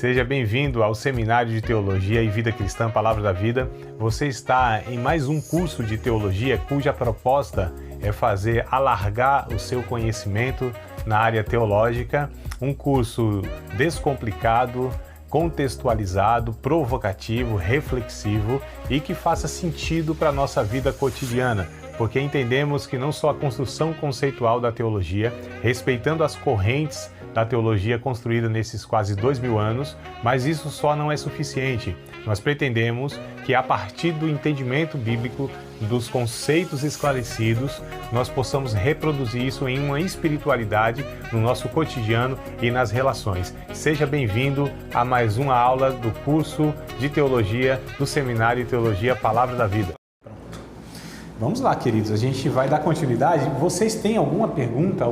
Seja bem-vindo ao Seminário de Teologia e Vida Cristã Palavra da Vida. Você está em mais um curso de teologia cuja proposta é fazer alargar o seu conhecimento na área teológica, um curso descomplicado, contextualizado, provocativo, reflexivo e que faça sentido para a nossa vida cotidiana, porque entendemos que não só a construção conceitual da teologia, respeitando as correntes da teologia construída nesses quase 2000 anos, mas isso só não é suficiente. Nós pretendemos que a partir do entendimento bíblico, dos conceitos esclarecidos, nós possamos reproduzir isso em uma espiritualidade no nosso cotidiano e nas relações. Seja bem-vindo a mais uma aula do curso de teologia do Seminário de Teologia Palavra da Vida. Vamos lá, queridos, a gente vai dar continuidade. Vocês têm alguma pergunta,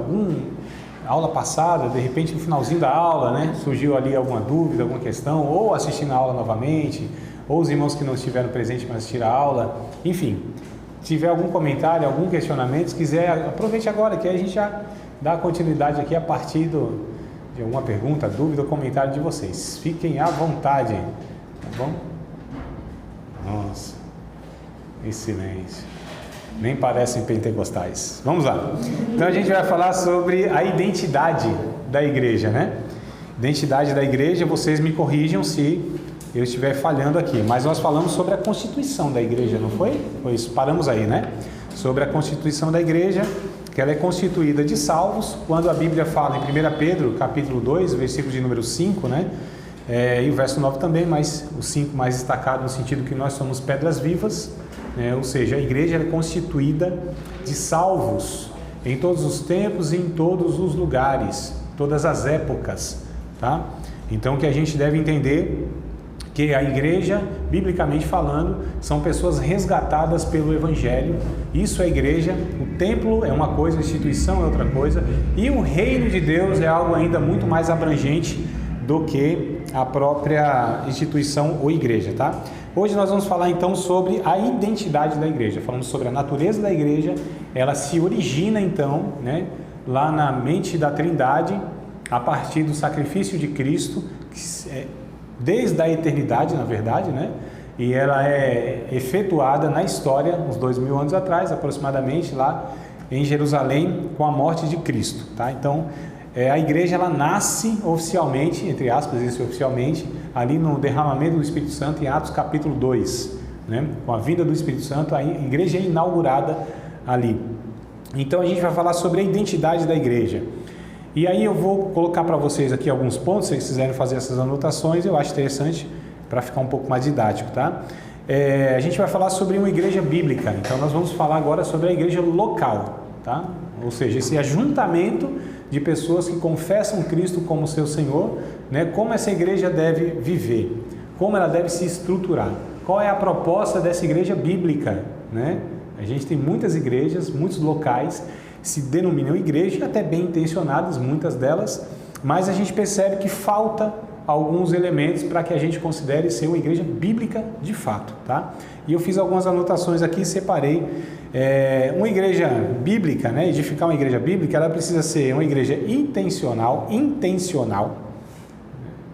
aula passada, de repente no finalzinho da aula, né, surgiu ali alguma dúvida, alguma questão, ou assistindo a aula novamente, ou os irmãos que não estiveram presentes para assistir a aula, enfim, tiver algum comentário, algum questionamento, se quiser, aproveite agora, que aí a gente já dá continuidade aqui a partir de alguma pergunta, dúvida ou comentário de vocês. Fiquem à vontade, tá bom? Nossa, excelente. Nem parecem pentecostais. Vamos lá. Então a gente vai falar sobre a identidade da igreja, né? Identidade da igreja, vocês me corrijam se eu estiver falhando aqui, mas nós falamos sobre a constituição da igreja, não foi? Pois paramos aí, né? Sobre a constituição da igreja, que ela é constituída de salvos, quando a Bíblia fala em 1 Pedro, capítulo 2, versículo de número 5, né? E o verso 9 também, mas o 5 mais destacado no sentido que nós somos pedras vivas, ou seja, a igreja é constituída de salvos em todos os tempos e em todos os lugares, todas as épocas, tá? Então que a gente deve entender que a igreja, biblicamente falando, são pessoas resgatadas pelo Evangelho. Isso é a igreja, o templo é uma coisa, a instituição é outra coisa, e o reino de Deus é algo ainda muito mais abrangente do que a própria instituição ou igreja, tá? Hoje nós vamos falar então sobre a identidade da igreja, falando sobre a natureza da igreja. Ela se origina então, né, lá na mente da Trindade, a partir do sacrifício de Cristo, desde a eternidade, na verdade, né? E ela é efetuada na história, uns 2000 anos atrás, aproximadamente, lá em Jerusalém, com a morte de Cristo, tá? Então, a igreja, ela nasce oficialmente, entre aspas, isso oficialmente, ali no derramamento do Espírito Santo, em Atos capítulo 2, né? Com a vinda do Espírito Santo, a igreja é inaugurada ali. Então, a gente vai falar sobre a identidade da igreja. E aí eu vou colocar para vocês aqui alguns pontos, se vocês quiserem fazer essas anotações, eu acho interessante para ficar um pouco mais didático, tá? A gente vai falar sobre uma igreja bíblica, então nós vamos falar agora sobre a igreja local, tá? Ou seja, esse ajuntamento de pessoas que confessam Cristo como seu Senhor, né? Como essa igreja deve viver, como ela deve se estruturar, qual é a proposta dessa igreja bíblica, né? A gente tem muitas igrejas, muitos locais se denominam igreja, até bem intencionadas, muitas delas, mas a gente percebe que falta alguns elementos para que a gente considere ser uma igreja bíblica de fato, tá? E eu fiz algumas anotações aqui, separei. Uma igreja bíblica, né? Edificar uma igreja bíblica, ela precisa ser uma igreja intencional,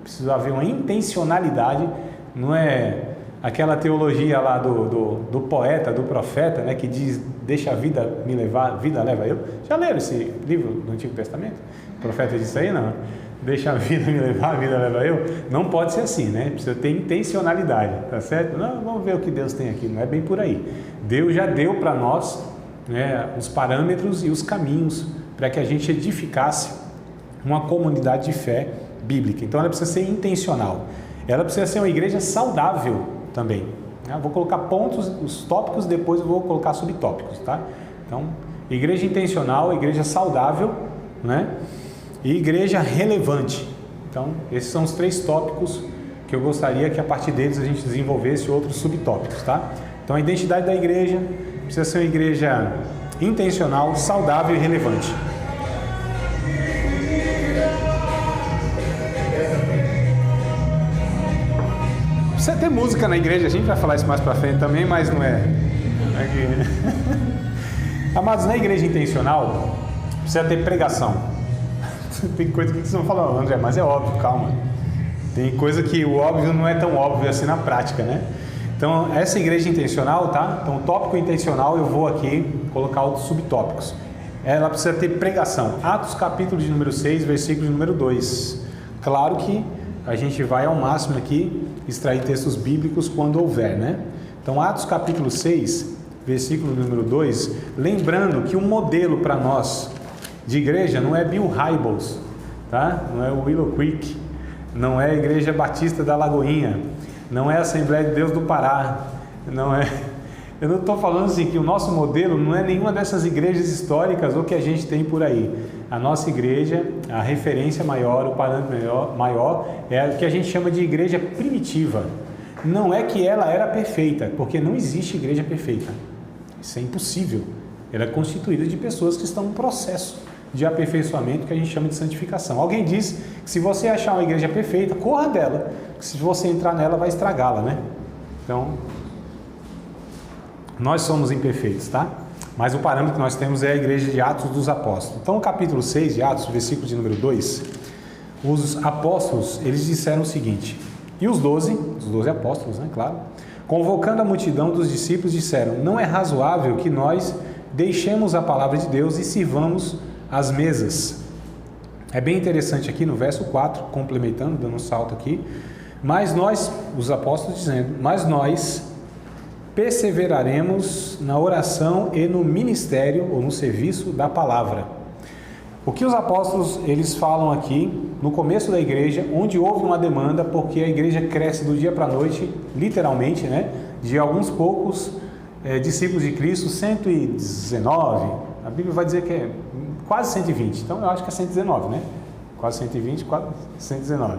precisa haver uma intencionalidade, não é aquela teologia lá do poeta, do profeta, né, que diz, deixa a vida me levar, a vida leva eu. Já leram esse livro do Antigo Testamento? O profeta disse aí, não? Deixa a vida me levar, a vida leva eu. Não pode ser assim, né? Precisa ter intencionalidade, tá certo? Não, vamos ver o que Deus tem aqui, não é bem por aí. Deus já deu para nós, né, os parâmetros e os caminhos para que a gente edificasse uma comunidade de fé bíblica. Então ela precisa ser intencional. Ela precisa ser uma igreja saudável também. Eu vou colocar pontos, os tópicos, depois eu vou colocar subtópicos, tá? Então, igreja intencional, igreja saudável, né? E igreja relevante. Então, esses são os 3 tópicos que eu gostaria que a partir deles a gente desenvolvesse outros subtópicos, tá? Então, a identidade da igreja precisa ser uma igreja intencional, saudável e relevante. Precisa ter música na igreja, a gente vai falar isso mais pra frente também, mas não é. Amados, na igreja intencional precisa ter pregação. Tem coisa que vocês vão falar, André, mas é óbvio, calma. Tem coisa que o óbvio não é tão óbvio assim na prática, né? Então, essa igreja intencional, tá? Então, o tópico intencional, eu vou aqui colocar outros subtópicos. Ela precisa ter pregação. Atos capítulo de número 6, versículo de número 2. Claro que a gente vai ao máximo aqui extrair textos bíblicos quando houver, né? Então, Atos capítulo 6, versículo número 2, lembrando que o modelo para nós de igreja não é Bill Hybels, tá? Não é o Willow Creek, não é a Igreja Batista da Lagoinha, não é a Assembleia de Deus do Pará, não é... Eu não estou falando assim que o nosso modelo não é nenhuma dessas igrejas históricas ou que a gente tem por aí. A nossa igreja, a referência maior, o parâmetro maior é o que a gente chama de igreja primitiva. Não é que ela era perfeita, porque não existe igreja perfeita. Isso é impossível. Ela é constituída de pessoas que estão no processo de aperfeiçoamento que a gente chama de santificação. Alguém diz que se você achar uma igreja perfeita, corra dela, que se você entrar nela vai estragá-la, né? Então, nós somos imperfeitos, tá? Mas o parâmetro que nós temos é a igreja de Atos dos Apóstolos. Então, no capítulo 6 de Atos, versículo de número 2, os apóstolos, eles disseram o seguinte: e os 12 apóstolos, né, claro, convocando a multidão dos discípulos, disseram: não é razoável que nós deixemos a palavra de Deus e sirvamos as mesas. É bem interessante aqui no verso 4, complementando, dando um salto aqui, mas nós, os apóstolos dizendo, mas nós perseveraremos na oração e no ministério ou no serviço da palavra. O que os apóstolos eles falam aqui no começo da igreja, onde houve uma demanda, porque a igreja cresce do dia para a noite, literalmente, né? De alguns poucos discípulos de Cristo, 119, a Bíblia vai dizer que é quase 120, então eu acho que é 119, né? Quase 120, quase 119.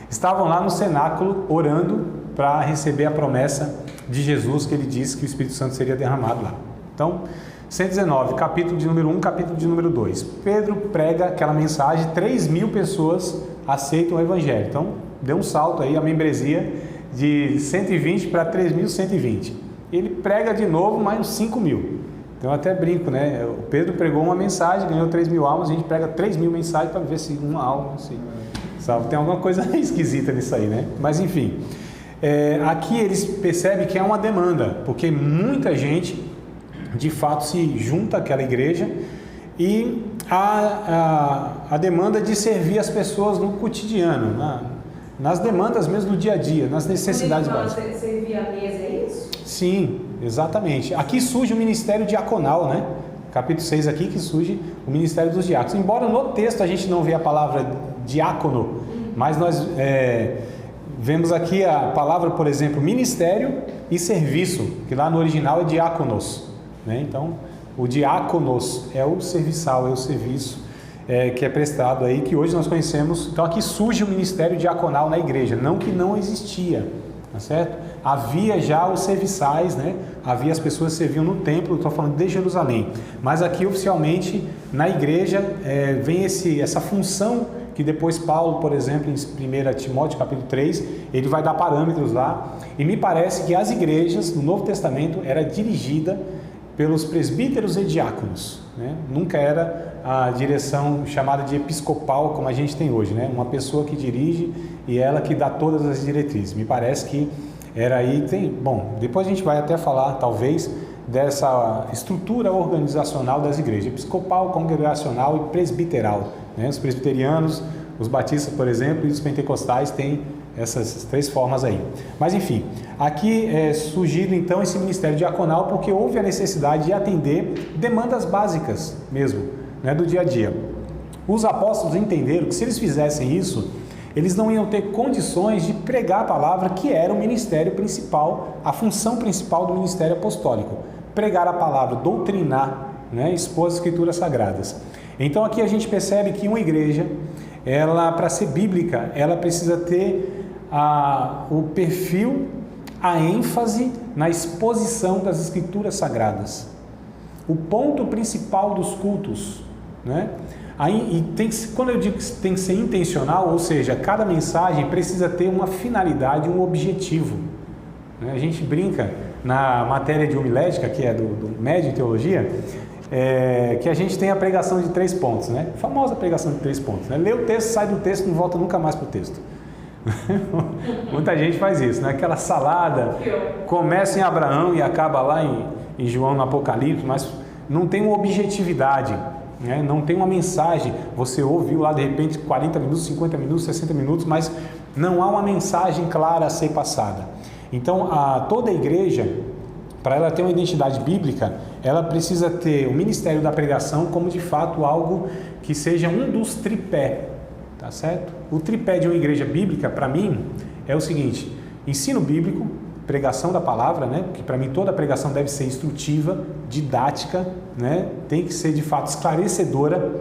Estavam lá no cenáculo orando para receber a promessa de Jesus, que ele disse que o Espírito Santo seria derramado lá. Então, 119, capítulo de número 1, capítulo de número 2. Pedro prega aquela mensagem, 3.000 pessoas aceitam o Evangelho. Então, deu um salto aí, a membresia de 120 para 3.120. Ele prega de novo mais uns 5.000. Então, eu até brinco, né? O Pedro pregou uma mensagem, ganhou 3.000 almas, a gente prega 3.000 mensagens para ver se uma alma, assim, sabe? Tem alguma coisa esquisita nisso aí, né? Mas, enfim, aqui eles percebem que é uma demanda, porque muita gente de fato se junta àquela igreja e a demanda de servir as pessoas no cotidiano, nas demandas mesmo do dia a dia, nas necessidades básicas. Servir a mesa, é isso? Sim, exatamente. Aqui surge o ministério diaconal, né? Capítulo 6 aqui que surge o ministério dos diáconos. Embora no texto a gente não vê a palavra diácono, mas nós vemos aqui a palavra, por exemplo, ministério e serviço, que lá no original é diáconos, né? Então, o diáconos é o serviçal, é o serviço que é prestado aí, que hoje nós conhecemos. Então, aqui surge o ministério diaconal na igreja, não que não existia, tá certo? Havia já os serviçais, né? Havia as pessoas que serviam no templo, estou falando de Jerusalém, mas aqui oficialmente na igreja vem essa função que depois Paulo, por exemplo, em 1 Timóteo capítulo 3, ele vai dar parâmetros lá, e me parece que as igrejas no Novo Testamento era dirigida pelos presbíteros e diáconos, né? Nunca era a direção chamada de episcopal como a gente tem hoje, né? Uma pessoa que dirige e ela que dá todas as diretrizes. Me parece que era aí, bom, depois a gente vai até falar, talvez, dessa estrutura organizacional das igrejas, episcopal, congregacional e presbiteral, né? Os presbiterianos, os batistas, por exemplo, e os pentecostais têm essas três formas aí. Mas enfim, aqui é surgido então esse ministério diaconal porque houve a necessidade de atender demandas básicas mesmo, né, do dia a dia. Os apóstolos entenderam que se eles fizessem isso, eles não iam ter condições de pregar a palavra, que era o ministério principal, a função principal do ministério apostólico: pregar a palavra, doutrinar, né, expor as escrituras sagradas. Então aqui a gente percebe que uma igreja, ela, para ser bíblica, ela precisa ter o perfil, a ênfase na exposição das escrituras sagradas, o ponto principal dos cultos, né? Aí, quando eu digo que tem que ser intencional, ou seja, cada mensagem precisa ter uma finalidade, um objetivo, né? A gente brinca na matéria de homilética, que é do médio em teologia, que a gente tem a pregação de 3 pontos, né? A famosa pregação de 3 pontos, né? Lê o texto, sai do texto, não volta nunca mais para o texto. Muita gente faz isso, né? Aquela salada começa em Abraão e acaba lá em João, no Apocalipse, mas não tem uma objetividade, né? Não tem uma mensagem. Você ouviu lá de repente 40 minutos, 50 minutos, 60 minutos, mas não há uma mensagem clara a ser passada. Então, toda a igreja, para ela ter uma identidade bíblica, ela precisa ter o ministério da pregação como de fato algo que seja um dos tripé, tá certo? O tripé de uma igreja bíblica, para mim, é o seguinte: ensino bíblico, pregação da palavra, né? Porque para mim toda pregação deve ser instrutiva, didática, né? Tem que ser de fato esclarecedora,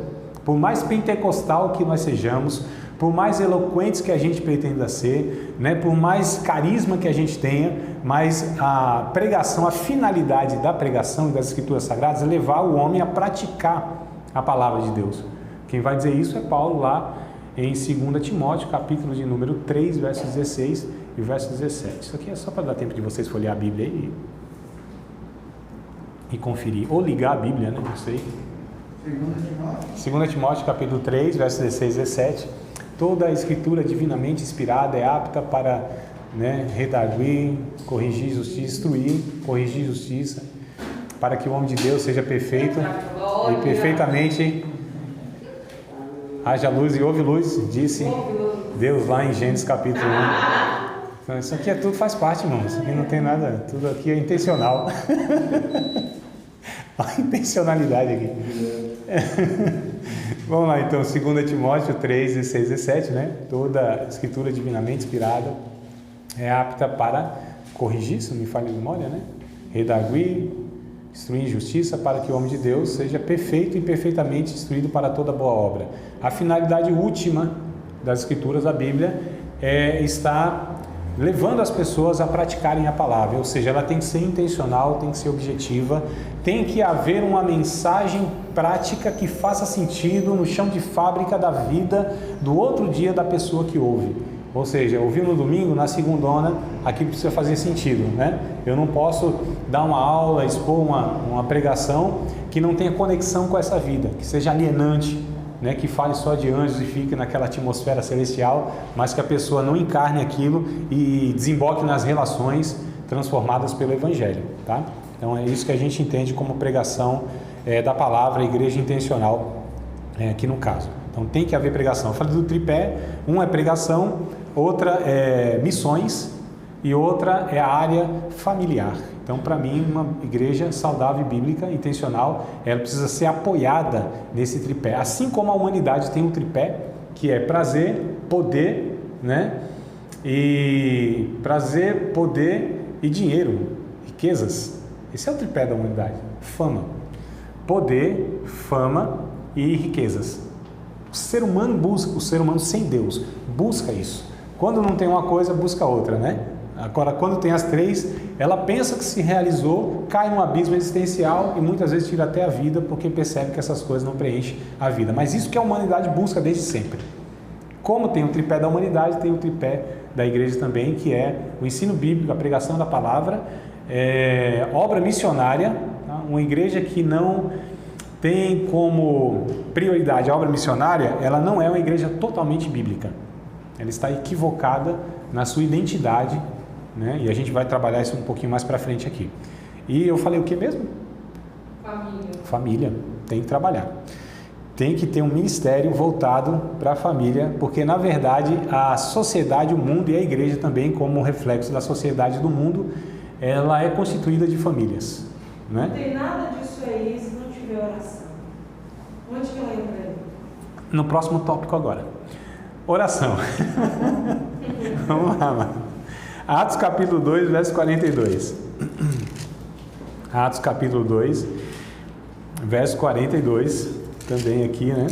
por mais pentecostal que nós sejamos, por mais eloquentes que a gente pretenda ser, né? Por mais carisma que a gente tenha, mas a pregação, a finalidade da pregação e das escrituras sagradas é levar o homem a praticar a palavra de Deus. Quem vai dizer isso é Paulo lá em 2 Timóteo, capítulo de número 3, verso 16 e verso 17. Isso aqui é só para dar tempo de vocês folhear a Bíblia e conferir, ou ligar a Bíblia, né? Não sei. 2 Timóteo, capítulo 3, verso 16 e 17. Toda a escritura divinamente inspirada é apta para, né, redarguir, corrigir justiça, instruir, corrigir justiça, para que o homem de Deus seja perfeito e perfeitamente haja luz e houve luz, disse Deus lá em Gênesis capítulo 1. Então, isso aqui tudo faz parte, irmão. Isso aqui não tem nada, tudo aqui é intencional. Olha a intencionalidade aqui. Vamos lá então, 2 Timóteo 3, 16 e 17, né? Toda escritura divinamente inspirada é apta para corrigir, se não me falha a memória, né? Redarguir, instruir em justiça, para que o homem de Deus seja perfeito e perfeitamente instruído para toda boa obra. A finalidade última das escrituras da Bíblia é estar levando as pessoas a praticarem a palavra, ou seja, ela tem que ser intencional, tem que ser objetiva, tem que haver uma mensagem prática que faça sentido no chão de fábrica da vida do outro dia da pessoa que ouve. Ou seja, ouviu no domingo, na segundona, aquilo precisa fazer sentido, né? Eu não posso dar uma aula, expor uma pregação que não tenha conexão com essa vida, que seja alienante, né? Que fale só de anjos e fique naquela atmosfera celestial, mas que a pessoa não encarne aquilo e desemboque nas relações transformadas pelo Evangelho, tá? Então é isso que a gente entende como pregação da palavra, igreja intencional, aqui no caso. Então tem que haver pregação. Eu falei do tripé, um é pregação, outra é missões e outra é a área familiar. Então, para mim, uma igreja saudável e bíblica, intencional, ela precisa ser apoiada nesse tripé. Assim como a humanidade tem um tripé, que é prazer, poder, né? E prazer, poder e dinheiro, riquezas. Esse é o tripé da humanidade. Fama. Poder, fama e riquezas. O ser humano busca, o ser humano sem Deus, busca isso. Quando não tem uma coisa, busca outra, né? Agora, quando tem as três, ela pensa que se realizou, cai num abismo existencial e muitas vezes tira até a vida porque percebe que essas coisas não preenchem a vida. Mas isso que a humanidade busca desde sempre. Como tem o tripé da humanidade, tem o tripé da igreja também, que é o ensino bíblico, a pregação da palavra, obra missionária, tá? Uma igreja que não tem como prioridade a obra missionária, ela não é uma igreja totalmente bíblica. Ela está equivocada na sua identidade, né? E a gente vai trabalhar isso um pouquinho mais para frente aqui. E eu falei o que mesmo? Família. Tem que trabalhar. Tem que ter um ministério voltado para a família, porque na verdade a sociedade, o mundo e a igreja também, como reflexo da sociedade do mundo, ela é constituída de famílias, né? Não tem nada disso aí se não tiver oração. Onde que ela entra? No próximo tópico agora. Oração. Vamos lá, mano. Atos capítulo 2, verso 42. Atos capítulo 2, verso 42. Também aqui, né?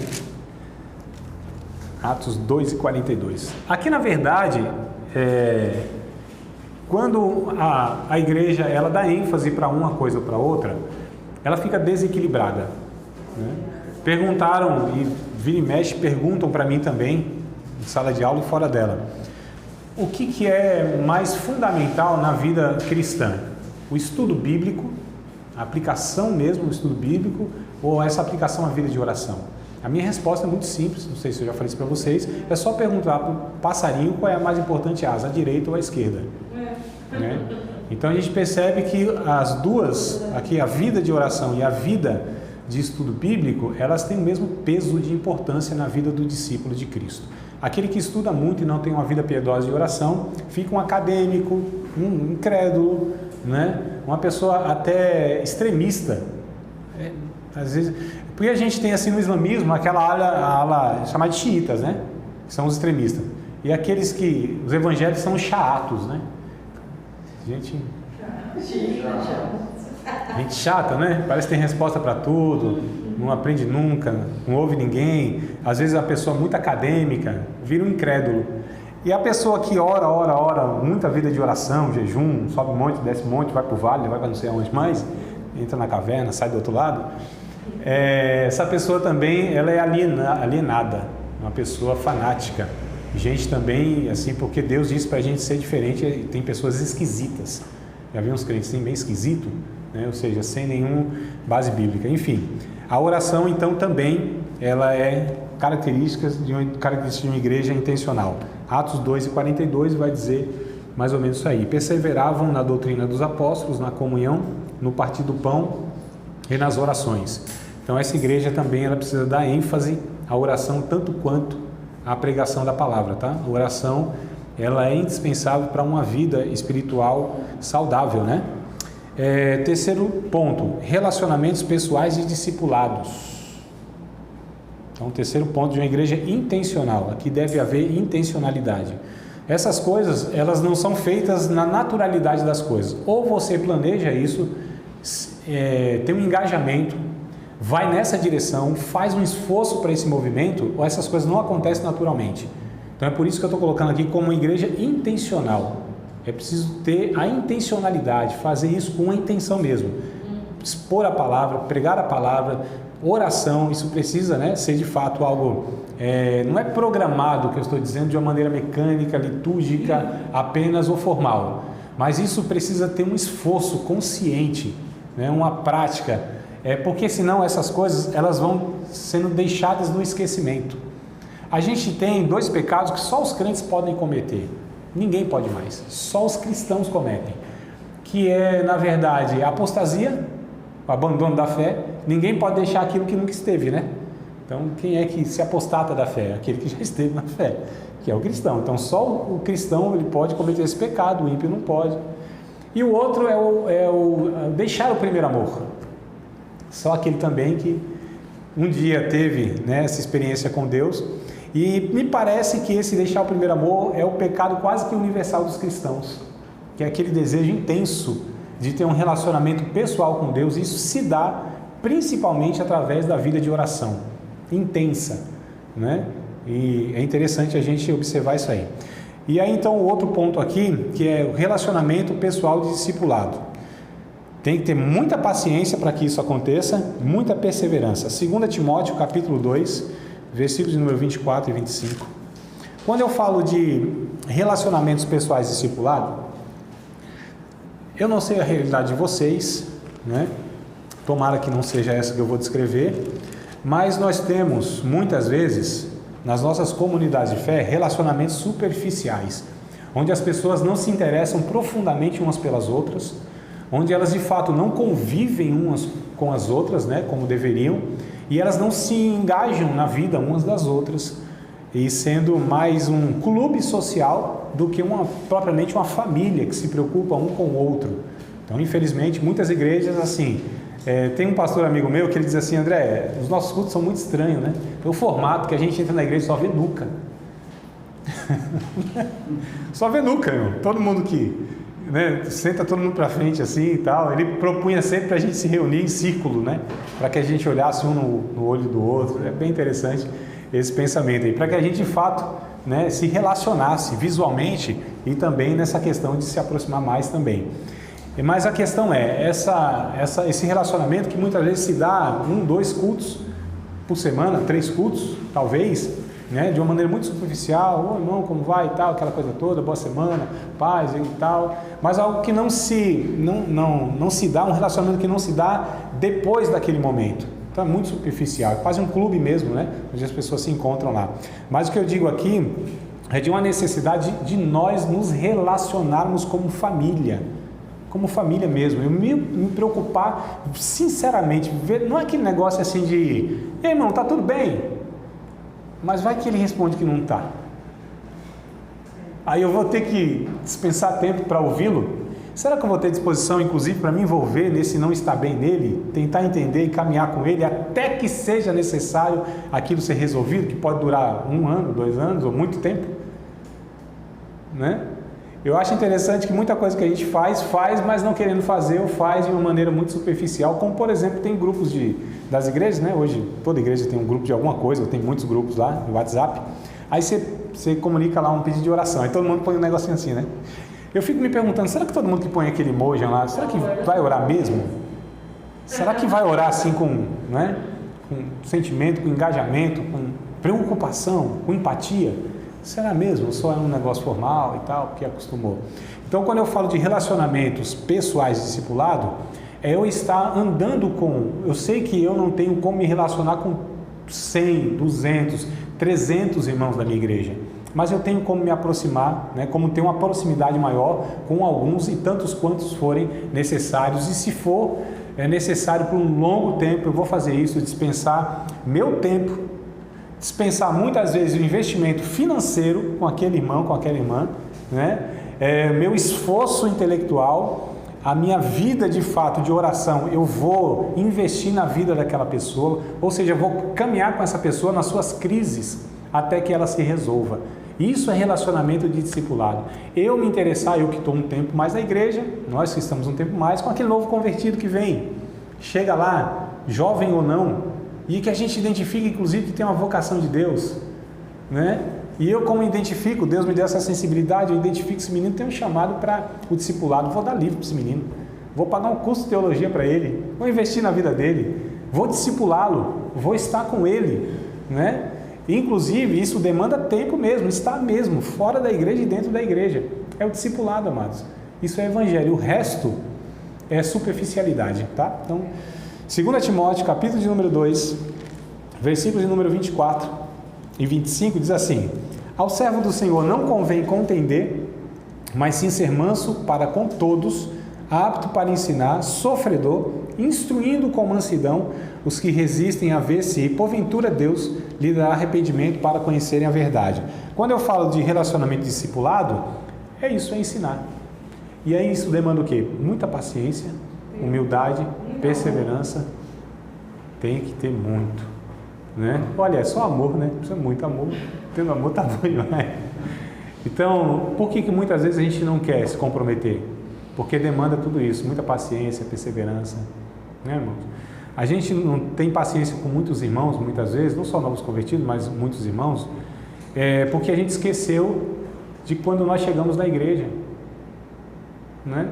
Atos 2 e 42. Aqui, na verdade, quando a igreja ela dá ênfase para uma coisa ou para outra, ela fica desequilibrada, né? Perguntaram, e vira e mexe, perguntam para mim também, em sala de aula e fora dela, o que é mais fundamental na vida cristã? O estudo bíblico, a aplicação mesmo do estudo bíblico, ou essa aplicação à vida de oração? A minha resposta é muito simples, não sei se eu já falei isso para vocês, é só perguntar para o passarinho qual é a mais importante asa, a direita ou a esquerda. Né? Então a gente percebe que as duas, aqui a vida de oração e a vida de estudo bíblico, elas têm o mesmo peso de importância na vida do discípulo de Cristo. Aquele que estuda muito e não tem uma vida piedosa de oração, fica um acadêmico, um incrédulo, né? Uma pessoa até extremista. Às vezes, porque a gente tem assim no islamismo aquela ala chamada de xiitas, né? Que são os extremistas. E aqueles que, os evangélicos são os chaatos, né? Gente chata, né? Parece que tem resposta para tudo, não aprende nunca, não ouve ninguém. Às vezes a pessoa muito acadêmica vira um incrédulo. E a pessoa que ora, muita vida de oração, jejum, sobe um monte, desce um monte, vai para o vale, vai para não sei aonde mais, entra na caverna, sai do outro lado. Essa pessoa também, ela é alienada, uma pessoa fanática. Gente também, assim, porque Deus disse para a gente ser diferente, tem pessoas esquisitas. Já vi uns crentes assim, bem esquisito, né? Ou seja, sem nenhuma base bíblica. Enfim, a oração, então, também, ela é característica de uma igreja intencional. Atos 2:42 vai dizer mais ou menos isso aí. Perseveravam na doutrina dos apóstolos, na comunhão, no partir do pão e nas orações. Então, essa igreja também ela precisa dar ênfase à oração tanto quanto à pregação da palavra, tá? A oração, ela é indispensável para uma vida espiritual saudável, né? Terceiro ponto, relacionamentos pessoais e discipulados. Então, o terceiro ponto de uma igreja intencional, aqui deve haver intencionalidade. Essas coisas, elas não são feitas na naturalidade das coisas. Ou você planeja isso, tem um engajamento, vai nessa direção, faz um esforço para esse movimento, ou essas coisas não acontecem naturalmente. Então é por isso que eu estou colocando aqui como uma igreja intencional. É preciso ter a intencionalidade, fazer isso com uma intenção mesmo. Expor a palavra, pregar a palavra, oração, isso precisa, né, ser de fato algo, não é programado, que eu estou dizendo, de uma maneira mecânica, litúrgica, apenas ou formal. Mas isso precisa ter um esforço consciente, né, uma prática, porque senão essas coisas elas vão sendo deixadas no esquecimento. A gente tem dois pecados que só os crentes podem cometer, ninguém pode mais, só os cristãos cometem, que é, na verdade, a apostasia, o abandono da fé. Ninguém pode deixar aquilo que nunca esteve, né? Então, quem é que se apostata da fé? Aquele que já esteve na fé, que é o cristão. Então, só o cristão ele pode cometer esse pecado, o ímpio não pode. E o outro é o deixar o primeiro amor. Só aquele também que um dia teve, né, essa experiência com Deus. E me parece que esse deixar o primeiro amor é o pecado quase que universal dos cristãos, que é aquele desejo intenso de ter um relacionamento pessoal com Deus. Isso se dá principalmente através da vida de oração intensa, né? E é interessante a gente observar isso aí. E aí então o outro ponto aqui, que é o relacionamento pessoal de discipulado. Tem que ter muita paciência para que isso aconteça, muita perseverança. 2 Timóteo capítulo 2, versículos de número 24 e 25. Quando eu falo de relacionamentos pessoais de discipulado, eu não sei a realidade de vocês, né? Tomara que não seja essa que eu vou descrever, mas nós temos, muitas vezes, nas nossas comunidades de fé, relacionamentos superficiais, onde as pessoas não se interessam profundamente umas pelas outras, onde elas de fato não convivem umas com as outras, né, como deveriam, e elas não se engajam na vida umas das outras, e sendo mais um clube social do que propriamente uma família que se preocupa um com o outro. Então, infelizmente, muitas igrejas assim, tem um pastor amigo meu que ele diz assim: André, os nossos cultos são muito estranhos, né? O formato que a gente entra na igreja só vê nuca. Só vê nuca, irmão. Todo mundo que, né, senta todo mundo para frente assim e tal. Ele propunha sempre para a gente se reunir em círculo, né? Para que a gente olhasse um no olho do outro. É bem interessante esse pensamento aí, para que a gente de fato, né, se relacionasse visualmente e também nessa questão de se aproximar mais também. Mas a questão é, esse relacionamento que muitas vezes se dá 1, 2 cultos por semana, 3 cultos, talvez, né, de uma maneira muito superficial: ô irmão, como vai e tal, aquela coisa toda, boa semana, paz e tal, mas algo que não se dá, um relacionamento que não se dá depois daquele momento, Então é muito superficial, é quase um clube mesmo, né? Onde as pessoas se encontram lá. Mas o que eu digo aqui é de uma necessidade de nós nos relacionarmos como família mesmo. Eu me preocupar, sinceramente, não é aquele negócio assim de, ei, irmão, tá tudo bem? Mas vai que ele responde que não tá. Aí eu vou ter que dispensar tempo para ouvi-lo? Será que eu vou ter disposição, inclusive, para me envolver nesse não estar bem nele, tentar entender e caminhar com ele até que seja necessário aquilo ser resolvido, que pode durar 1 ano, 2 anos ou muito tempo? Né? Eu acho interessante que muita coisa que a gente faz, mas não querendo fazer, ou faz de uma maneira muito superficial, como por exemplo tem grupos das igrejas, né? Hoje toda igreja tem um grupo de alguma coisa, tem muitos grupos lá no WhatsApp, aí você comunica lá um pedido de oração, aí todo mundo põe um negocinho assim, né? Eu fico me perguntando, será que todo mundo que põe aquele emoji lá, será que vai orar mesmo? Será que vai orar assim com sentimento, com engajamento, com preocupação, com empatia? Será mesmo? Ou só é um negócio formal e tal, que acostumou? Então, quando eu falo de relacionamentos pessoais de discipulado, é eu estar andando eu sei que eu não tenho como me relacionar com 100, 200, 300 irmãos da minha igreja, mas eu tenho como me aproximar, né, como ter uma proximidade maior com alguns e tantos quantos forem necessários, e se for necessário por um longo tempo, eu vou fazer isso, dispensar meu tempo, dispensar muitas vezes o investimento financeiro com aquele irmão, com aquela irmã, né, meu esforço intelectual, a minha vida de fato de oração, eu vou investir na vida daquela pessoa, ou seja, eu vou caminhar com essa pessoa nas suas crises até que ela se resolva. Isso é relacionamento de discipulado. Eu me interessar, eu que estou um tempo mais na igreja, nós que estamos um tempo mais, com aquele novo convertido que vem, chega lá, jovem ou não, e que a gente identifica inclusive que tem uma vocação de Deus, né? E eu, como identifico, Deus me deu essa sensibilidade, eu identifico que esse menino tem um chamado para o discipulado, vou dar livro para esse menino, vou pagar um curso de teologia para ele, vou investir na vida dele, vou discipulá-lo, vou estar com ele, né? Inclusive, isso demanda tempo mesmo, estar mesmo, fora da igreja e dentro da igreja. É o discipulado, amados. Isso é evangelho, o resto é superficialidade, tá? Então, 2 Timóteo, capítulo de número 2, versículos de número 24 e 25, diz assim: ao servo do Senhor não convém contender, mas sim ser manso para com todos, apto para ensinar, sofredor, instruindo com mansidão os que resistem a ver se, porventura, Deus lhe dará arrependimento para conhecerem a verdade. Quando eu falo de relacionamento discipulado, é isso, é ensinar. E aí isso demanda o quê? Muita paciência, humildade, perseverança. Tem que ter muito, né? Olha, é só amor, né? Precisa muito amor. Tendo amor tá bom, né? Então, por que muitas vezes a gente não quer se comprometer? Porque demanda tudo isso, muita paciência, perseverança, né, irmãos? A gente não tem paciência com muitos irmãos, muitas vezes, não só novos convertidos, mas muitos irmãos, porque a gente esqueceu de quando nós chegamos na igreja, né?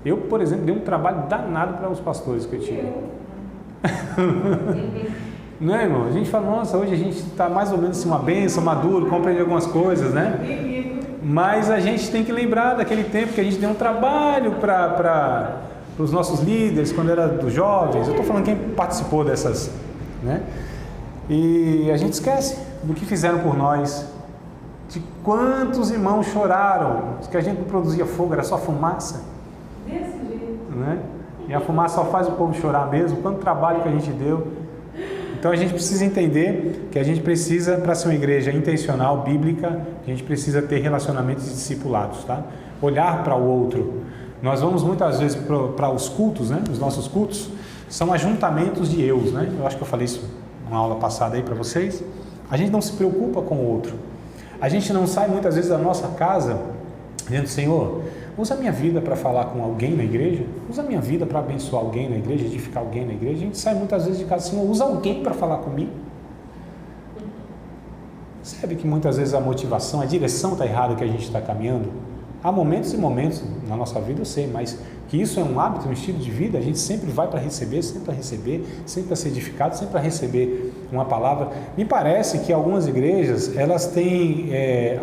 Eu, por exemplo, dei um trabalho danado para os pastores que eu tive. Não é, irmão? A gente fala, nossa, hoje a gente está mais ou menos assim, uma bênção, maduro, compreende algumas coisas, né? Mas a gente tem que lembrar daquele tempo que a gente deu um trabalho para os nossos líderes, quando era dos jovens. Eu estou falando quem participou dessas, né? E a gente esquece do que fizeram por nós, de quantos irmãos choraram, de que a gente não produzia fogo, era só fumaça. Desse jeito. Né? E a fumaça só faz o povo chorar mesmo, quanto trabalho que a gente deu. Então a gente precisa entender que a gente precisa, para ser uma igreja intencional, bíblica, a gente precisa ter relacionamentos discipulados, tá? Olhar para o outro. Nós vamos muitas vezes para os cultos, né? Os nossos cultos são ajuntamentos de eus, né? Eu acho que eu falei isso numa aula passada aí para vocês. A gente não se preocupa com o outro. A gente não sai muitas vezes da nossa casa dizendo, Senhor, usa a minha vida para falar com alguém na igreja, usa a minha vida para abençoar alguém na igreja, edificar alguém na igreja. A gente sai muitas vezes de casa, Senhor, usa alguém para falar comigo. Sabe que muitas vezes a motivação, a direção está errada que a gente está caminhando? Há momentos e momentos na nossa vida, eu sei, mas que isso é um hábito, um estilo de vida, a gente sempre vai para receber, sempre para ser edificado, sempre para receber uma palavra. Me parece que algumas igrejas, elas têm,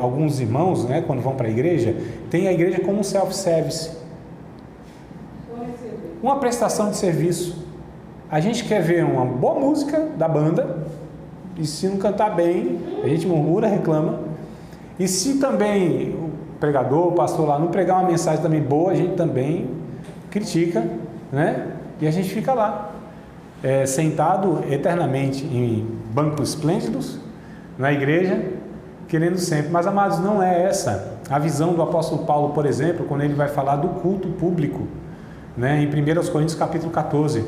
alguns irmãos, né, quando vão para a igreja, tem a igreja como um self-service, uma prestação de serviço. A gente quer ver uma boa música da banda, e se não cantar bem, a gente murmura, reclama. E se também o pregador, o pastor lá não pregar uma mensagem também boa, a gente também critica, né? E a gente fica lá, sentado eternamente em bancos esplêndidos, na igreja, querendo sempre. Mas, amados, não é essa a visão do apóstolo Paulo, por exemplo, quando ele vai falar do culto público, né? Em 1 Coríntios capítulo 14.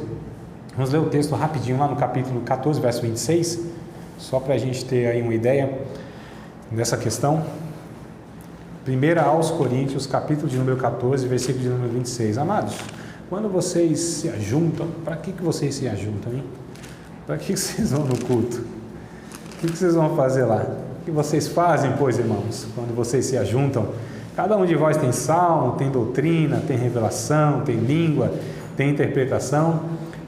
Vamos ler o texto rapidinho lá no capítulo 14, verso 26, só para a gente ter aí uma ideia dessa questão. 1 aos Coríntios, capítulo de número 14, versículo de número 26. Amados, quando vocês se ajuntam, para que vocês se ajuntam, hein? Para que vocês vão no culto? O que vocês vão fazer lá? O que vocês fazem, pois, irmãos, quando vocês se ajuntam? Cada um de vós tem salmo, tem doutrina, tem revelação, tem língua, tem interpretação.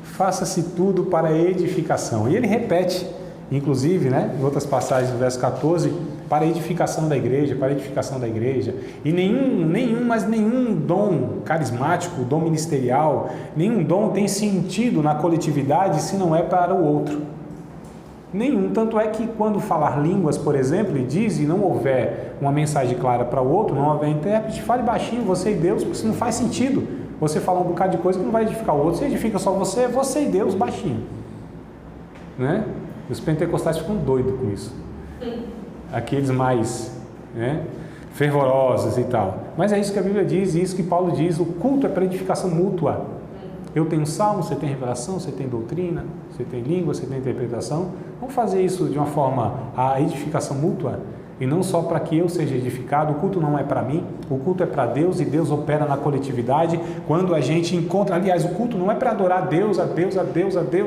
Faça-se tudo para edificação. E ele repete, inclusive, né, em outras passagens do verso 14, para a edificação da igreja, para a edificação da igreja. E nenhum dom carismático, dom ministerial, nenhum dom tem sentido na coletividade se não é para o outro. Nenhum. Tanto é que quando falar línguas, por exemplo, e diz e não houver uma mensagem clara para o outro, não houver intérprete, fale baixinho, você e Deus, porque isso não faz sentido. Você fala um bocado de coisa que não vai edificar o outro, você edifica só você e Deus baixinho. Né? Os pentecostais ficam doidos com isso. Aqueles mais, né, fervorosos e tal. Mas é isso que a Bíblia diz, e isso que Paulo diz, o culto é para edificação mútua. Eu tenho salmo, você tem revelação, você tem doutrina, você tem língua, você tem interpretação. Vamos fazer isso de uma forma, a edificação mútua, e não só para que eu seja edificado. O culto não é para mim, o culto é para Deus, e Deus opera na coletividade. Quando a gente encontra, aliás, o culto não é para adorar a Deus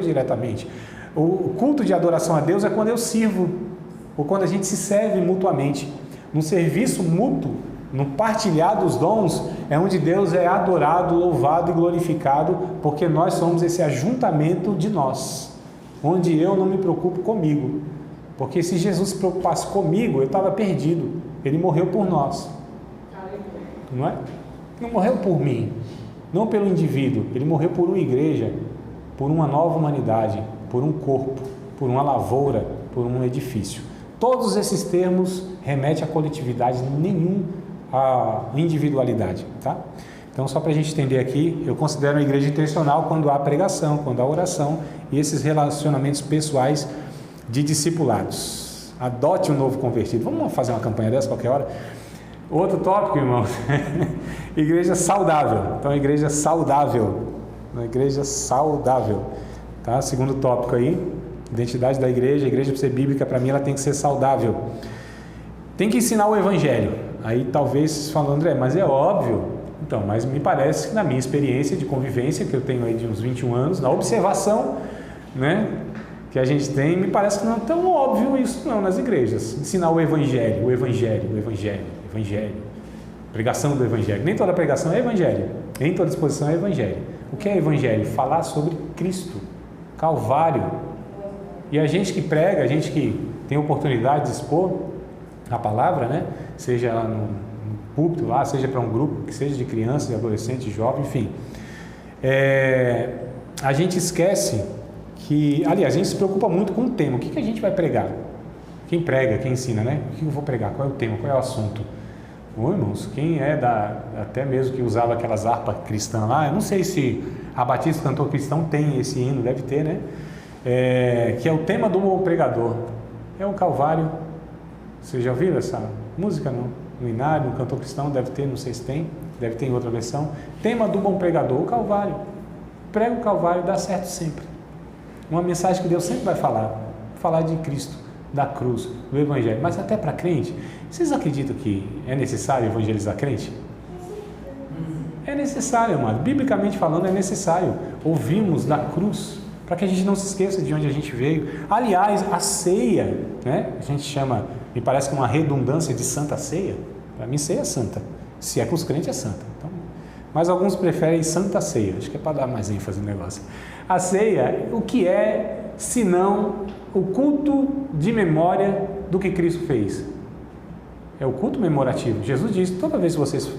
diretamente. O culto de adoração a Deus é quando eu sirvo, ou quando a gente se serve mutuamente. No serviço mútuo, no partilhar dos dons, é onde Deus é adorado, louvado e glorificado, porque nós somos esse ajuntamento de nós, onde eu não me preocupo comigo, porque se Jesus se preocupasse comigo, eu estava perdido. Ele morreu por nós, não é? Não morreu por mim, não pelo indivíduo, ele morreu por uma igreja, por uma nova humanidade, por um corpo, por uma lavoura, por um edifício. Todos esses termos remetem à coletividade, nenhum à individualidade, tá? Então, só para a gente entender aqui, eu considero uma igreja intencional quando há pregação, quando há oração e esses relacionamentos pessoais de discipulados. Adote um novo convertido. Vamos fazer uma campanha dessa qualquer hora? Outro tópico, irmãos, igreja saudável. Então, igreja saudável, uma igreja saudável, tá? Segundo tópico aí, identidade da igreja. A igreja, para ser bíblica, para mim, ela tem que ser saudável. Tem que ensinar o evangelho. Aí talvez vocês falam, André, mas é óbvio. Então, mas me parece que na minha experiência de convivência, que eu tenho aí de uns 21 anos, na observação, né, que a gente tem, me parece que não é tão óbvio isso não nas igrejas. Ensinar o evangelho. Pregação do evangelho. Nem toda pregação é evangelho. Nem toda exposição é evangelho. O que é evangelho? Falar sobre Cristo, Calvário. E a gente que prega, a gente que tem oportunidade de expor a palavra, né? Seja lá no púlpito, lá, seja para um grupo, que seja de crianças, de adolescentes, jovens, enfim. A gente esquece que, aliás, a gente se preocupa muito com o tema. O que a gente vai pregar? Quem prega, quem ensina, né? O que eu vou pregar? Qual é o tema? Qual é o assunto? Ô, irmãos, quem é até mesmo que usava aquelas harpas cristãs lá, eu não sei se a Batista Cantor Cristão tem esse hino, deve ter, né? Que é o tema do pregador. É o Calvário. Vocês já ouviram essa música? Não? No Inário, no Cantor Cristão, deve ter, não sei se tem, deve ter em outra versão. Tema do bom pregador, o Calvário. Prega o Calvário, dá certo sempre. Uma mensagem que Deus sempre vai falar de Cristo, da cruz, do Evangelho. Mas até para crente, vocês acreditam que é necessário evangelizar crente? É necessário, amado. Biblicamente falando, é necessário ouvirmos da cruz, para que a gente não se esqueça de onde a gente veio. Aliás, a ceia, né? A gente chama, me parece que uma redundância de Santa Ceia. Para mim, ceia é santa. Se é com os crentes, é santa. Então, mas alguns preferem Santa Ceia. Acho que é para dar mais ênfase no negócio. A ceia, o que é, senão o culto de memória do que Cristo fez? É o culto memorativo. Jesus disse, toda vez que vocês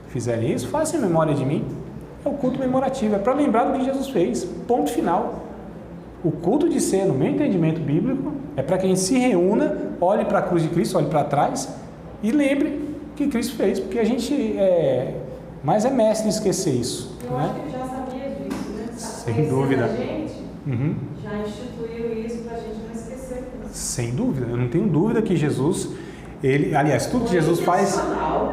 fizerem isso, façam memória de mim. É o culto memorativo, é para lembrar do que Jesus fez. Ponto final. O culto de ceia, no meu entendimento bíblico, é para que a gente se reúna, olhe para a cruz de Cristo, olhe para trás e lembre o que Cristo fez, porque a gente é mestre em esquecer isso. Eu né? acho que ele já sabia disso, né? Sem dúvida. A gente Uhum. já instituiu isso para a gente não esquecer disso. Sem dúvida, eu não tenho dúvida que Jesus, aliás, tudo que Jesus faz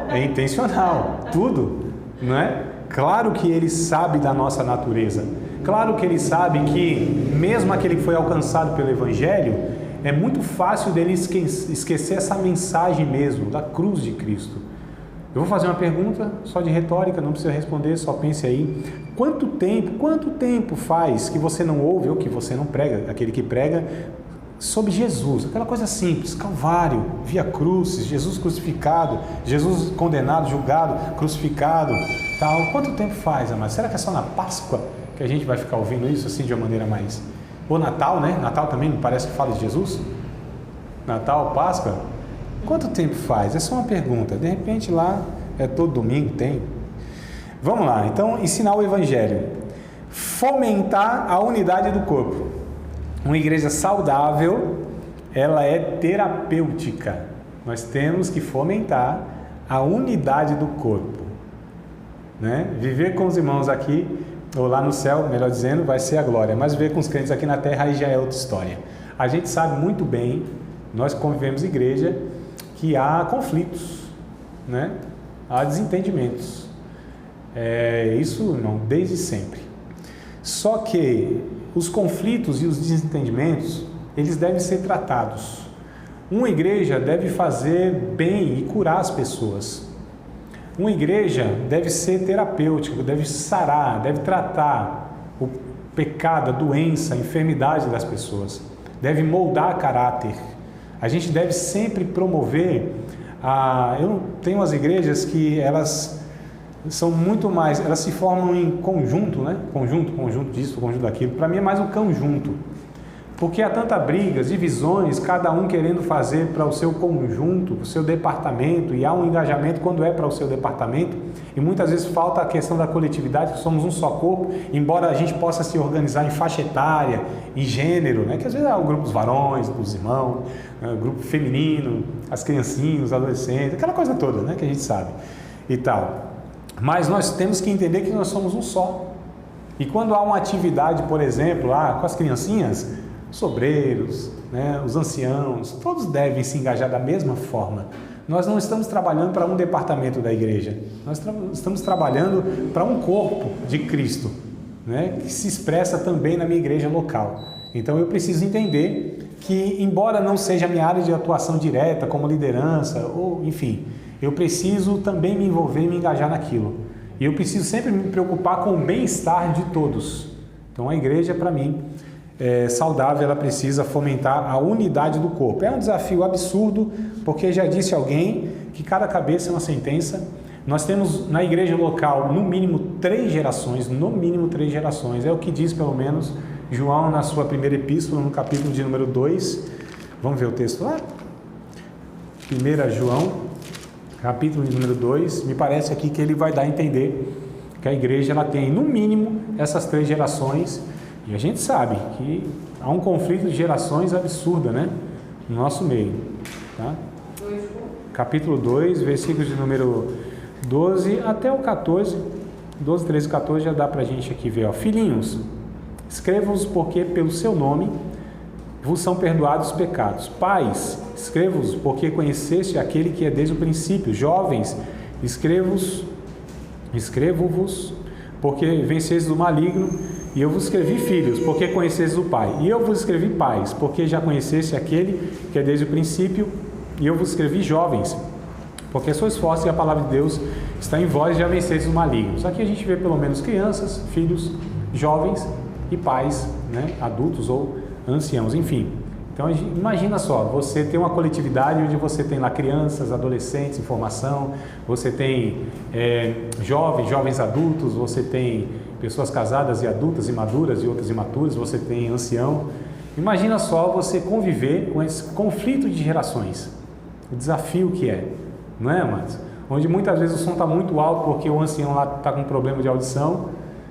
é intencional, tudo, não é? Claro que ele sabe da nossa natureza, claro que ele sabe que mesmo aquele que foi alcançado pelo Evangelho, é muito fácil dele esquecer essa mensagem mesmo, da cruz de Cristo. Eu vou fazer uma pergunta só de retórica, não precisa responder, só pense aí. Quanto tempo faz que você não ouve ou que você não prega, aquele que prega, sobre Jesus? Aquela coisa simples, Calvário, Via Crucis, Jesus crucificado, Jesus condenado, julgado, crucificado, tal. Quanto tempo faz, amado? Será que é só na Páscoa que a gente vai ficar ouvindo isso assim de uma maneira mais... Ou Natal, né? Natal também não parece que fala de Jesus? Natal, Páscoa? Quanto tempo faz? É só uma pergunta. De repente lá, é todo domingo, tem. Vamos lá, então, ensinar o Evangelho. Fomentar a unidade do corpo. Uma igreja saudável, ela é terapêutica. Nós temos que fomentar a unidade do corpo. Né? Viver com os irmãos aqui, ou lá no céu, melhor dizendo, vai ser a glória. Mas viver com os crentes aqui na terra, aí já é outra história. A gente sabe muito bem, nós convivemos em igreja, que há conflitos, né? Há desentendimentos. Isso não, desde sempre. Só que os conflitos e os desentendimentos, eles devem ser tratados. Uma igreja deve fazer bem e curar as pessoas. Uma igreja deve ser terapêutica, deve sarar, deve tratar o pecado, a doença, a enfermidade das pessoas. Deve moldar caráter. A gente deve sempre promover eu tenho umas igrejas que elas são muito mais, elas se formam em conjunto, né? Conjunto disso, conjunto daquilo. Para mim é mais um conjunto, porque há tanta brigas, divisões, cada um querendo fazer para o seu conjunto, o seu departamento, e há um engajamento quando é para o seu departamento, e muitas vezes falta a questão da coletividade, que somos um só corpo, embora a gente possa se organizar em faixa etária, em gênero, né? Que às vezes há o grupo dos varões, dos irmãos, o grupo feminino, as criancinhas, os adolescentes, aquela coisa toda, né? Que a gente sabe e tal. Mas nós temos que entender que nós somos um só. E quando há uma atividade, por exemplo, lá com as criancinhas, os obreiros, né, os anciãos, todos devem se engajar da mesma forma. Nós não estamos trabalhando para um departamento da igreja, nós estamos trabalhando para um corpo de Cristo, né, que se expressa também na minha igreja local. Então eu preciso entender que, embora não seja a minha área de atuação direta, como liderança, ou enfim, eu preciso também me envolver e me engajar naquilo. E eu preciso sempre me preocupar com o bem-estar de todos. Então a igreja, para mim, saudável, ela precisa fomentar a unidade do corpo. É um desafio absurdo, porque já disse alguém que cada cabeça é uma sentença. Nós temos na igreja local, no mínimo 3 gerações, é o que diz pelo menos João na sua primeira epístola, no capítulo de número 2. Vamos ver o texto lá? 1 João, capítulo de número 2, me parece aqui que ele vai dar a entender que a igreja ela tem, no mínimo, essas 3 gerações. E a gente sabe que há um conflito de gerações absurda, né? No nosso meio. Tá? Capítulo 2, versículos de número 12 até o 14. 12, 13 e 14 já dá pra gente aqui ver. Ó. Filhinhos, escrevo-vos porque pelo seu nome vos são perdoados os pecados. Pais, escrevo-vos porque conheceste aquele que é desde o princípio. Jovens, escrevo-vos porque vencestes o maligno. E eu vos escrevi filhos, porque conhecestes o Pai. E eu vos escrevi pais, porque já conheceste aquele que é desde o princípio. E eu vos escrevi jovens, porque sois fortes e a palavra de Deus está em vós e já vencestes os malignos. Aqui a gente vê pelo menos crianças, filhos, jovens e pais, né? Adultos ou anciãos, enfim. Então imagina só, você tem uma coletividade onde você tem lá crianças, adolescentes em formação, você tem jovens adultos, você tem pessoas casadas e adultas, imaduras e outras imaturas, você tem ancião. Imagina só você conviver com esse conflito de gerações, o desafio que é, não é, amados? Onde muitas vezes o som está muito alto porque o ancião lá está com problema de audição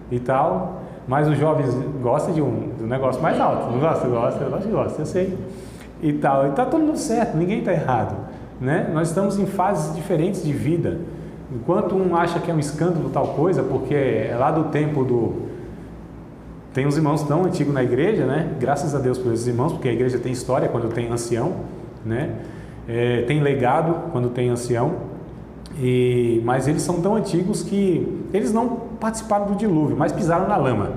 e tal, Mas os jovens gostam de um negócio mais alto, não gosta? Gosta, eu sei. E tal, e está todo mundo certo, ninguém está errado, né? Nós estamos em fases diferentes de vida. Enquanto um acha que é um escândalo tal coisa, porque é lá do tempo do... Tem uns irmãos tão antigos na igreja, né? Graças a Deus por esses irmãos, porque a igreja tem história quando tem ancião, né? Tem legado quando tem ancião, mas eles são tão antigos que eles não participaram do dilúvio, mas pisaram na lama.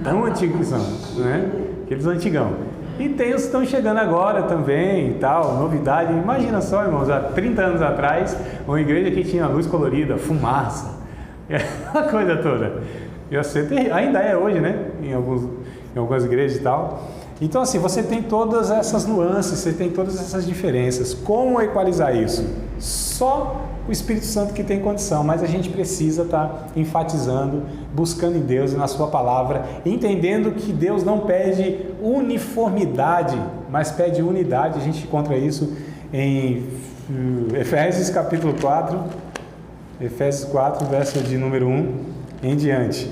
Tão antigos que são, né? Aqueles antigão. E tem os que estão chegando agora também e tal, novidade. Imagina só, irmãos, há 30 anos atrás, uma igreja que tinha luz colorida, fumaça, a coisa toda. Ainda é hoje, né? Em algumas igrejas e tal. Então, assim, você tem todas essas nuances, você tem todas essas diferenças. Como equalizar isso? Só o Espírito Santo que tem condição, mas a gente precisa estar enfatizando, buscando em Deus e na sua palavra, entendendo que Deus não pede uniformidade, mas pede unidade. A gente encontra isso em Efésios capítulo 4, Efésios 4, verso de número 1 em diante.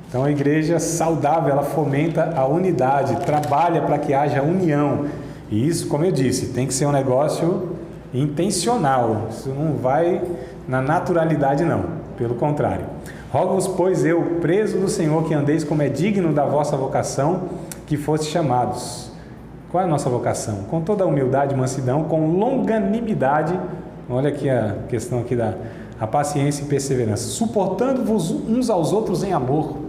Então a igreja saudável, ela fomenta a unidade, trabalha para que haja união. E isso, como eu disse, tem que ser um negócio intencional. Isso não vai na naturalidade, não. Pelo contrário. Rogo-vos, pois eu, preso do Senhor, que andeis como é digno da vossa vocação, que foste chamados. Qual é a nossa vocação? Com toda a humildade e mansidão, com longanimidade. Olha aqui a questão aqui a paciência e perseverança. Suportando-vos uns aos outros em amor.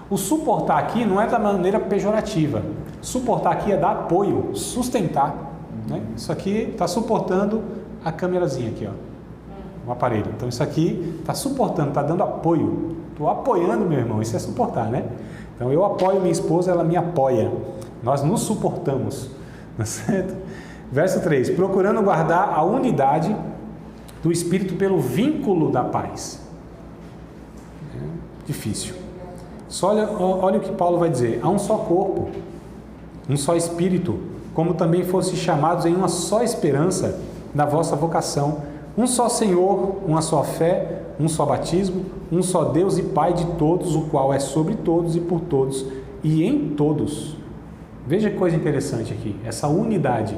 O suportar aqui não é da maneira pejorativa. Suportar aqui é dar apoio, sustentar, né? Isso aqui está suportando a câmerazinha aqui, ó, o aparelho. Então isso aqui está suportando, está dando apoio. Estou apoiando meu irmão, isso é suportar, né? Então eu apoio minha esposa, ela me apoia. Nós nos suportamos, não é certo? Verso 3, procurando guardar a unidade do Espírito pelo vínculo da paz. Difícil. Só olha o que Paulo vai dizer. Há um só corpo, um só Espírito, como também fossem chamados em uma só esperança da vossa vocação. Um só Senhor, uma só fé, um só batismo, um só Deus e Pai de todos, o qual é sobre todos e por todos e em todos. Veja que coisa interessante aqui, essa unidade.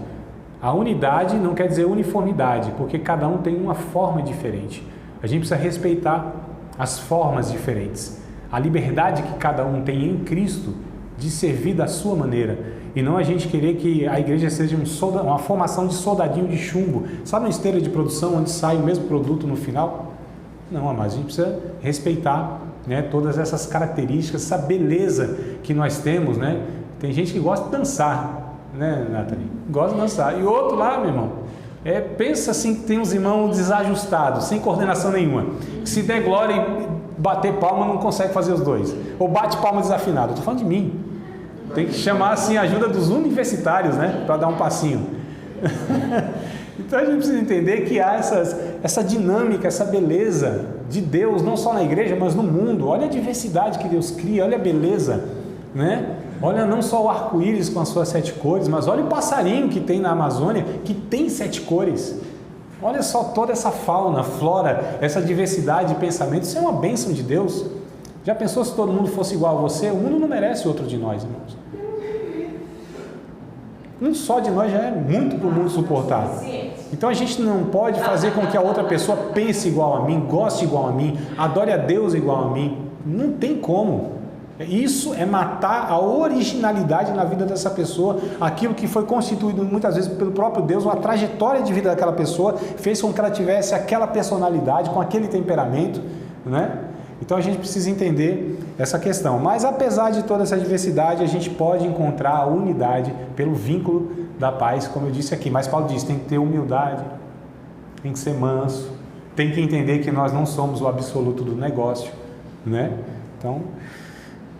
A unidade não quer dizer uniformidade, porque cada um tem uma forma diferente. A gente precisa respeitar as formas diferentes. A liberdade que cada um tem em Cristo de servir da sua maneira. E não a gente querer que a igreja seja uma formação de soldadinho de chumbo. Sabe uma esteira de produção onde sai o mesmo produto no final? Não, mas a gente precisa respeitar, né, todas essas características, essa beleza que nós temos, né? Tem gente que gosta de dançar, né, Nathalie? Gosta de dançar. E outro lá, meu irmão, pensa assim que tem uns irmãos desajustados, sem coordenação nenhuma. Se der glória e bater palma, não consegue fazer os dois. Ou bate palma desafinado. Eu estou falando de mim. Tem que chamar assim a ajuda dos universitários, né? Para dar um passinho. Então a gente precisa entender que há essa dinâmica, essa beleza de Deus, não só na igreja, mas no mundo. Olha a diversidade que Deus cria, olha a beleza, né? Olha não só o arco-íris com as suas 7 cores, mas olha o passarinho que tem na Amazônia, que tem 7 cores. Olha só toda essa fauna, flora, essa diversidade de pensamentos. Isso é uma bênção de Deus. Já pensou se todo mundo fosse igual a você? O mundo não merece outro de nós, irmãos. Um só de nós já é muito para o mundo suportar. Então a gente não pode fazer com que a outra pessoa pense igual a mim, goste igual a mim, adore a Deus igual a mim. Não tem como. Isso é matar a originalidade na vida dessa pessoa, aquilo que foi constituído muitas vezes pelo próprio Deus, uma trajetória de vida daquela pessoa, fez com que ela tivesse aquela personalidade, com aquele temperamento, né? Então a gente precisa entender essa questão. Mas apesar de toda essa diversidade, a gente pode encontrar a unidade pelo vínculo da paz, como eu disse aqui. Mas Paulo diz, tem que ter humildade, tem que ser manso, tem que entender que nós não somos o absoluto do negócio, né? Então,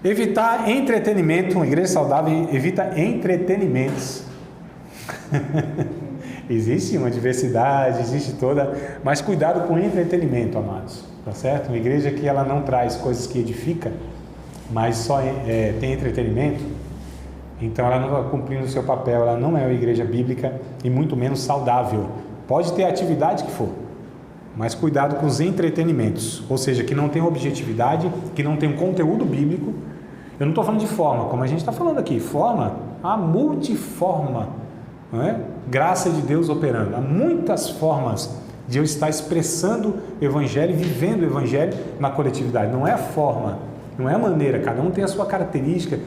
evitar entretenimento. Uma igreja saudável evita entretenimentos. Existe uma diversidade, existe toda, mas cuidado com o entretenimento, amados, tá certo? Uma igreja que ela não traz coisas que edificam, mas só tem entretenimento, então ela não está cumprindo o seu papel, ela não é uma igreja bíblica e muito menos saudável. Pode ter a atividade que for, Mas cuidado com os entretenimentos, ou seja, que não tem objetividade, que não tem um conteúdo bíblico. Eu não estou falando de forma, como a gente está falando aqui, forma, a multiforma, não é? Graça de Deus operando. Há muitas formas de eu estar expressando o Evangelho, vivendo o Evangelho na coletividade. Não é a forma, não é a maneira, cada um tem a sua característica,